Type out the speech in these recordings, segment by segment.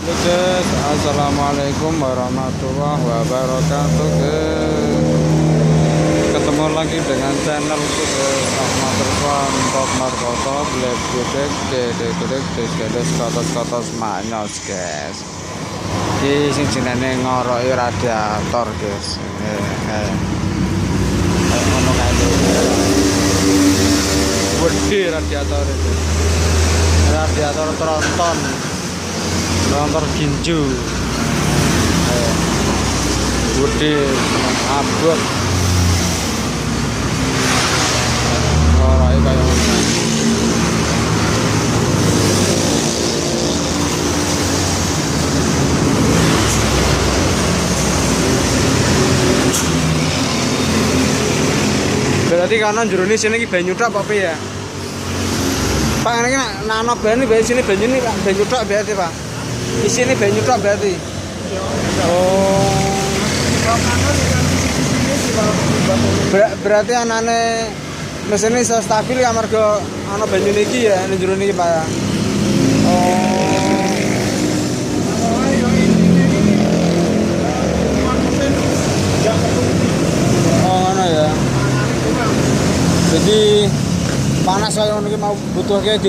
Guys, assalamualaikum warahmatullahi wabarakatuh. Ketemu lagi dengan channel Ahmad Irfan Top Markoto Black Gudeg Dedek Des kotos manyos guys. Iki sing jenenge ngoroki radiator guys. Ngono kae lho. Wedi radiator itu. Radiator tronton ginju gede abot orangnya kayak berarti karena jurune sini banyu tok apa ya Pak, ini nano banyu di sini banyu ini banyu tok berarti Pak. Di sini banyu tok berarti. Oh. Berarti anane mesin ini stabil ya amarga ana banyu niki ya ning jero niki Pak ya. Oh ngono ya. Jadi panas kayak ngono iki mau butuhke di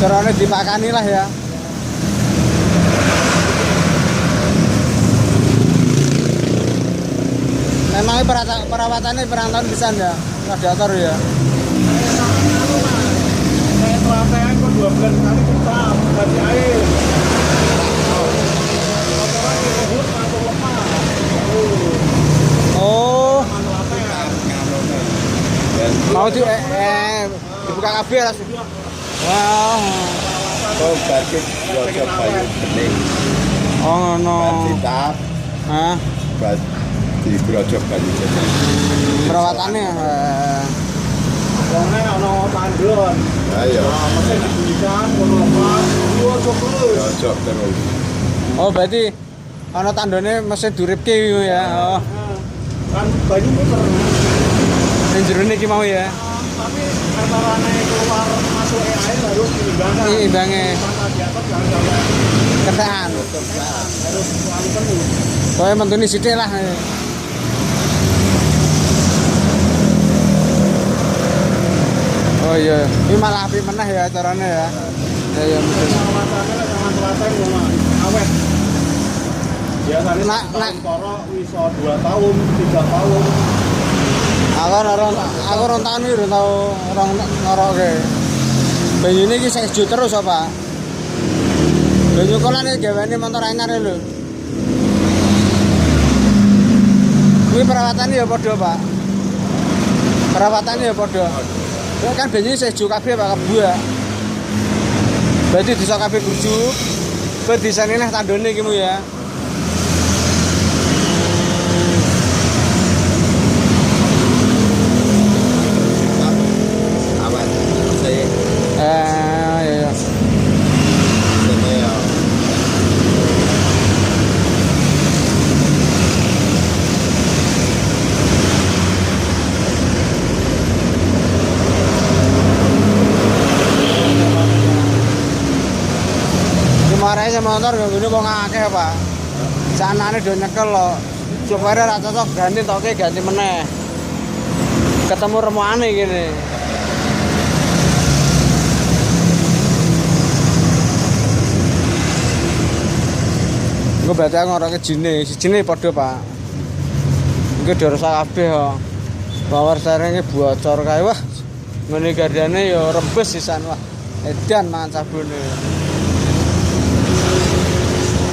carane dipakani lah ya. Memangnya perawatannya perang tahun bisa ya radiator ya. Saya pelataian kok 2 bulan sekali kita ganti air. Oh. Mau dibuka kabeh langsung. Wah. Oh, berarti bocor bayu bening. Oh ngono. Ditap. Hah? Di grojok banyu bening. Perawatannya Wongnya ana tandon. Ayo. Mesin dibunyikan ngono apa? Grojok terus. Grojok terus. oh berarti ana tandone mesin duripke ya. Oh. Kan banyu muter. Ning jero niki mau ya. Tapi antarane keluar masuk air harus diimbangkan. Diimbangi. Radiator jangan sampai Ketekan. harus anu penuh. Kowe mentuni sithik lah. Oh iya, ini malah api meneh ya caranya ya. Ya ya mungkin. Perawatannya jangan telaten ngono. Awet. Biasanya Nak. toro iso 2 tahun, 3 tahun. Aku rong tahun iki tau orang ngoroke. Banyu ini sing sejuk terus apa? Banyu kolan iki gawane motor anyar lho. Kuwi perawatannya ya padha, Pak. Perawatannya ya padha. Ya kan banyu sejuk kabeh Pak kebuak. Berarti bisa kabeh bujuk. Kowe disane neh tandone iki mu ya. Awet. Saya Ya. sini ya. Dimarahi sama motor gak gini kok ngakeh Pak. Sanane do nyekel lo. Supaya ra cocok ganti toke ganti meneh. Ketemu remukane gini. Gue berarti aku ngoroke sijine padha Pak. Iki dirusak kabeh kok. Power steering-e bocor kae wah. Ngene gardane ya rembes sisan wah. Edan mangan sabune.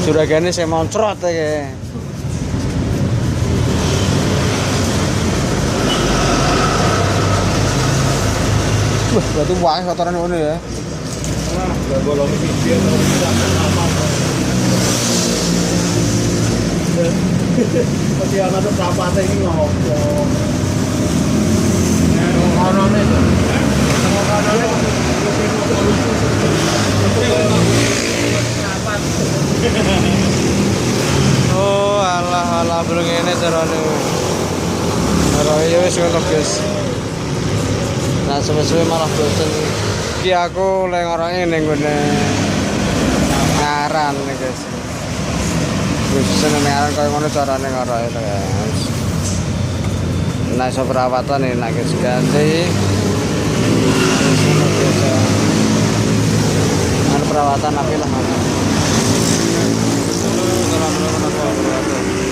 Juragane saya moncrot ya. Wah, berarti wae kotoran ngono ya. Nah, gak bolong video terus tidak apa. Masih ana tuh prapate iki ngopo. Ono-ono itu. Oh, alah belum ngene carane. Ora ya wis ngono guys. Nah, suwe-suwe malah bosen. Iki aku lek ngoroke ning gone aran nih guys. Wis seneng aran koyo ngono carane karo itu guys. Nah, iso perawatan nih nak guys ganti. Wis ngono biasa. Perawatan api lah. Assalamualaikum warahmatullahi wabarakatuh.